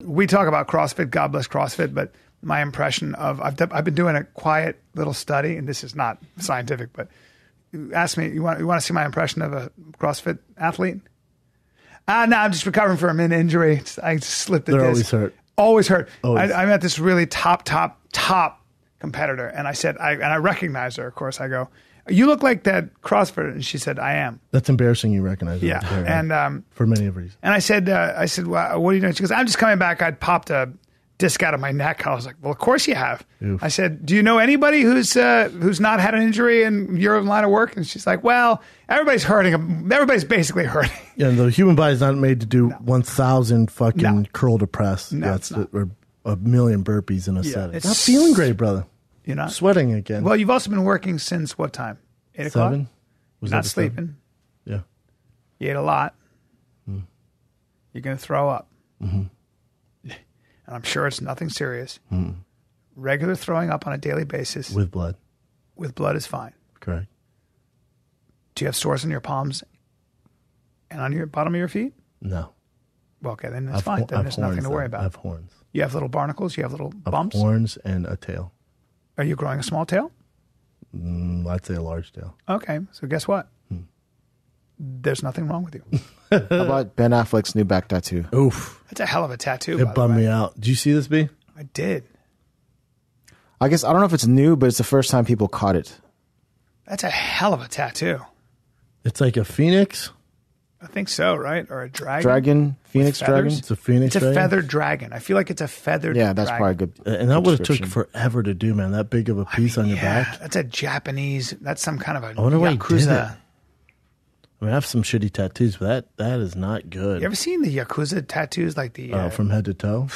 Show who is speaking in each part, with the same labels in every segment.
Speaker 1: we talk about CrossFit, God bless CrossFit, but my impression of, I've been doing a quiet little study, and this is not scientific, but you asked me, you want to see my impression of a CrossFit athlete? No, I'm just recovering from an injury. I just slipped a disc.
Speaker 2: They're always hurt.
Speaker 1: Always hurt.
Speaker 2: Always.
Speaker 1: I met this really top competitor, and I said, and I recognized her, of course. I go, you look like that CrossFitter. And she said, I am.
Speaker 2: That's embarrassing you recognize her.
Speaker 1: Yeah. And
Speaker 2: for many of reasons.
Speaker 1: And I said, well, what are you doing? She goes, I'm just coming back. I'd popped a disc out of my neck. I was like, well, of course you have. Oof. I said, do you know anybody who's not had an injury in your line of work? And she's like, well, everybody's hurting. Everybody's basically hurting.
Speaker 2: Yeah, the human body's not made to do 1,000 fucking curl to press.
Speaker 1: No,
Speaker 2: that's or a million burpees in a set.
Speaker 1: It's
Speaker 2: not feeling great, brother.
Speaker 1: You're not
Speaker 2: sweating again.
Speaker 1: Well, you've also been working since what time? 8 o'clock?
Speaker 2: 7? Was
Speaker 1: not sleeping.
Speaker 2: 7? Yeah.
Speaker 1: You ate a lot. You're going to throw up.
Speaker 2: Mm-hmm.
Speaker 1: And I'm sure it's nothing serious. Regular throwing up on a daily basis.
Speaker 2: With blood.
Speaker 1: With blood is fine.
Speaker 2: Correct.
Speaker 1: Do you have sores on your palms and on your bottom of your feet?
Speaker 2: No.
Speaker 1: Well, okay, then it's fine. Then there's nothing to worry about.
Speaker 2: I have horns.
Speaker 1: You have little barnacles? You have little bumps?
Speaker 2: Horns and a tail.
Speaker 1: Are you growing a small tail?
Speaker 2: I'd say a large tail.
Speaker 1: Okay, so guess what? There's nothing wrong with you.
Speaker 3: How about Ben Affleck's new back tattoo?
Speaker 2: Oof.
Speaker 1: That's a hell of a tattoo,
Speaker 2: It bummed me out. Did you see this, B?
Speaker 1: I did.
Speaker 3: I guess, I don't know if it's new, but it's the first time people caught it.
Speaker 1: That's a hell of a tattoo.
Speaker 2: It's like a phoenix.
Speaker 1: I think so, right? Or a dragon?
Speaker 3: Dragon? Phoenix dragon?
Speaker 2: It's a phoenix
Speaker 1: It's a
Speaker 2: dragon?
Speaker 1: feathered dragon. I feel like it's a feathered
Speaker 3: Yeah, that's
Speaker 1: dragon.
Speaker 3: probably good.
Speaker 2: And that would have took
Speaker 3: description.
Speaker 2: forever to do, man. That big of a piece on your back.
Speaker 1: That's a Japanese, that's some kind of a
Speaker 2: I wonder why he did
Speaker 1: Yakuza.
Speaker 2: it. I mean, I have some shitty tattoos, but that is not good.
Speaker 1: You ever seen the Yakuza tattoos? Like the
Speaker 2: from head to toe?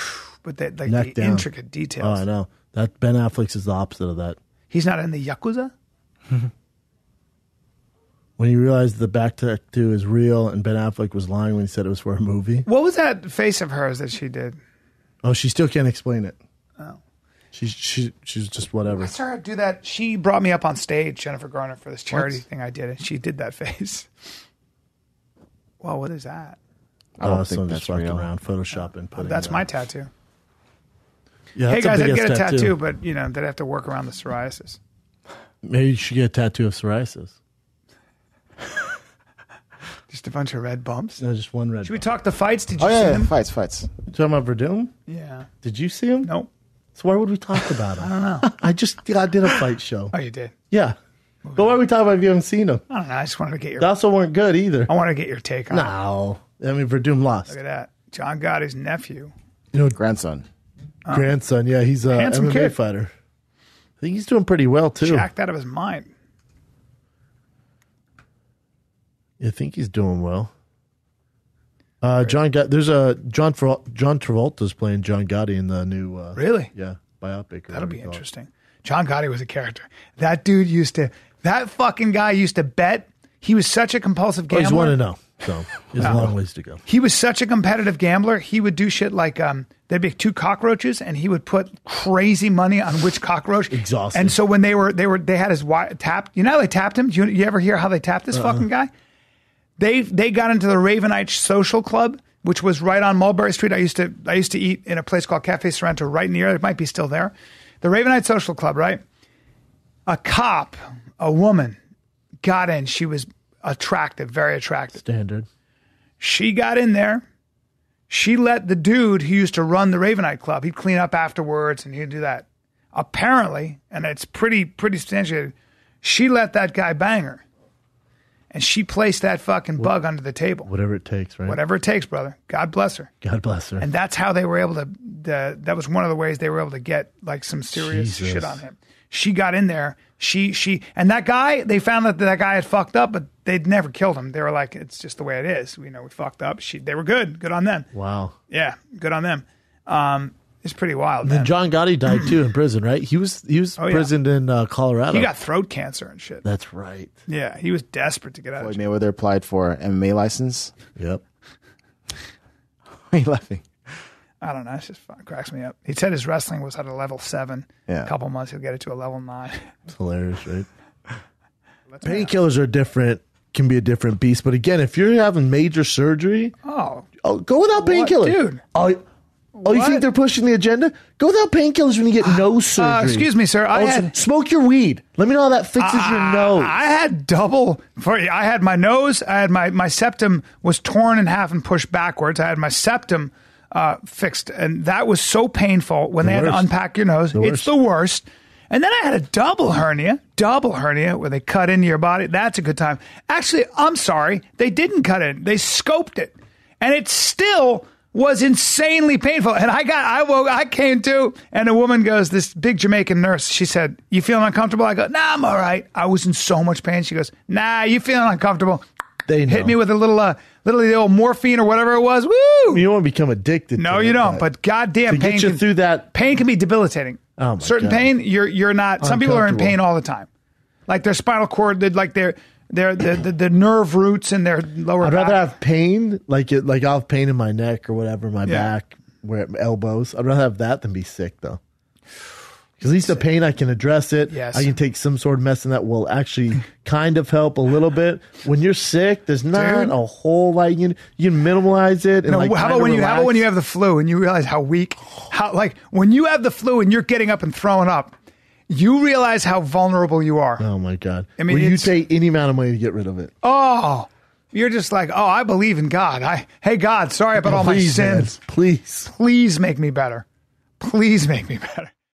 Speaker 1: with the, like
Speaker 2: Neck
Speaker 1: the
Speaker 2: down.
Speaker 1: intricate details.
Speaker 2: Oh, I know. That Ben Affleck's is the opposite of that.
Speaker 1: He's not in the Yakuza?
Speaker 2: When you realize the back tattoo is real and Ben Affleck was lying when he said it was for a movie.
Speaker 1: What was that face of hers that she did?
Speaker 2: Oh, she still can't explain it.
Speaker 1: Oh.
Speaker 2: She's just whatever.
Speaker 1: I saw her do that. She brought me up on stage, Jennifer Garner, for this charity thing I did, and she did that face. Well, what is that?
Speaker 3: I don't think
Speaker 2: someone
Speaker 3: that's
Speaker 2: just fucking
Speaker 3: real.
Speaker 2: around, photoshopping, putting
Speaker 1: That's
Speaker 2: it
Speaker 1: my
Speaker 2: on.
Speaker 1: tattoo.
Speaker 2: Yeah,
Speaker 1: Hey
Speaker 2: that's the
Speaker 1: guys, I'd
Speaker 2: biggest
Speaker 1: get a tattoo, but they'd have to work around the psoriasis.
Speaker 2: Maybe you should get a tattoo of psoriasis.
Speaker 1: Just a bunch of red bumps.
Speaker 2: No, just one red.
Speaker 1: Should we talk the fights? Did you
Speaker 3: Oh,
Speaker 1: see
Speaker 3: yeah,
Speaker 1: them?
Speaker 3: fights.
Speaker 2: You talking about Verdum?
Speaker 1: Yeah.
Speaker 2: Did you see him?
Speaker 1: Nope.
Speaker 2: So why would we talk about him?
Speaker 1: I don't know.
Speaker 2: I did a fight show.
Speaker 1: Oh, you did?
Speaker 2: Yeah. But why are we talking about if you haven't seen him?
Speaker 1: I don't know. I just wanted to get your.
Speaker 2: They also weren't good either.
Speaker 1: I want to get your take on it.
Speaker 2: No. I mean, Verdum lost.
Speaker 1: Look at that. John Gotti's nephew.
Speaker 2: You know,
Speaker 3: Grandson.
Speaker 2: grandson. Yeah, he's a
Speaker 1: Handsome
Speaker 2: MMA
Speaker 1: kid.
Speaker 2: fighter. I think he's doing pretty well too.
Speaker 1: Jacked out of his mind.
Speaker 2: I think he's doing well. John Travolta's playing John Gotti in the new
Speaker 1: Really?
Speaker 2: yeah, biopic.
Speaker 1: That'll be interesting. John Gotti was a character. That dude that fucking guy used to bet. He was such a compulsive
Speaker 2: Oh,
Speaker 1: gambler.
Speaker 2: he's 1-0, so there's a long ways to go.
Speaker 1: He was such a competitive gambler. He would do shit like there'd be 2 cockroaches, and he would put crazy money on which cockroach.
Speaker 2: Exhausted.
Speaker 1: And so when they had his tapped. You know how they tapped him? You ever hear how they tapped this fucking guy? They got into the Ravenite Social Club, which was right on Mulberry Street. I used to eat in a place called Cafe Sorrento right near. It might be still there. The Ravenite Social Club, right? A cop, a woman, got in. She was attractive, very attractive.
Speaker 2: Standard.
Speaker 1: She got in there. She let the dude who used to run the Ravenite Club, he'd clean up afterwards and he'd do that. Apparently, and it's pretty substantiated, she let that guy bang her. And she placed that fucking bug under the table.
Speaker 2: Whatever it takes, right?
Speaker 1: Whatever it takes, brother. God bless her.
Speaker 2: God bless her.
Speaker 1: And that's how they were able to, that was one of the ways they were able to get like some serious
Speaker 2: Jesus.
Speaker 1: shit on him. She got in there. And that guy, they found that guy had fucked up, but they'd never killed him. They were like, it's just the way it is. We fucked up. They were good. Good on them.
Speaker 2: Wow.
Speaker 1: Yeah. Good on them. It's pretty wild,
Speaker 2: Then
Speaker 1: man.
Speaker 2: John Gotti died too in prison, right? He was imprisoned in Colorado.
Speaker 1: He got throat cancer and shit.
Speaker 2: That's right.
Speaker 1: Yeah. He was desperate to get out of
Speaker 3: Floyd
Speaker 1: jail.
Speaker 3: Mayweather applied for MMA license.
Speaker 2: Yep.
Speaker 3: Why are you laughing?
Speaker 1: I don't know. It's just fun. It cracks me up. He said his wrestling was at a level 7.
Speaker 3: Yeah.
Speaker 1: A couple months, he'll get it to a level 9.
Speaker 2: It's hilarious, right? Painkillers are different, can be a different beast. But again, if you're having major surgery,
Speaker 1: Oh,
Speaker 2: go without painkillers.
Speaker 1: dude.
Speaker 2: Oh, Oh, you
Speaker 1: What?
Speaker 2: think they're pushing the agenda? Go without painkillers when you get nose surgery.
Speaker 1: Excuse me, sir.
Speaker 2: Smoke your weed. Let me know how that fixes your nose.
Speaker 1: I had I had my nose. I had my septum was torn in half and pushed backwards. I had my septum fixed, and that was so painful when they had to unpack your nose. It's the worst. And then I had a double hernia where they cut into your body. That's a good time. Actually, I'm sorry. They didn't cut it. They scoped it. And it still was insanely painful. And I came to, and a woman goes, this big Jamaican nurse, she said, "You feeling uncomfortable?" I go, "Nah, I'm all right." I was in so much pain. She goes, "Nah, you feeling uncomfortable?"
Speaker 2: They know.
Speaker 1: Hit me with a little the old morphine or whatever it was. Woo!
Speaker 2: You don't want to become addicted.
Speaker 1: No,
Speaker 2: to
Speaker 1: you
Speaker 2: it,
Speaker 1: don't. But goddamn,
Speaker 2: to
Speaker 1: pain
Speaker 2: get you through that.
Speaker 1: Pain can be debilitating.
Speaker 2: Oh my
Speaker 1: Certain
Speaker 2: God.
Speaker 1: pain, you're not. Some people are in pain all the time, like their spinal cord, like the nerve roots in their lower.
Speaker 2: I'd
Speaker 1: back.
Speaker 2: rather have pain, like I'll have pain in my neck or whatever, my back, where elbows. I'd rather have that than be sick though. Because at least the pain, I can address it.
Speaker 1: Yes.
Speaker 2: I can take some sort of medicine that will actually kind of help a little bit. When you're sick, there's not a whole lot. You can minimize it. And
Speaker 1: how about when you have the flu and you realize how weak? When you have the flu and you're getting up and throwing up, you realize how vulnerable you are.
Speaker 2: Oh my God!
Speaker 1: I mean,
Speaker 2: will you pay any amount of money to get rid of it?
Speaker 1: Oh, you're just like, oh, I believe in God. Hey God, sorry about all my sins.
Speaker 2: Man, please
Speaker 1: make me better. Please make me better.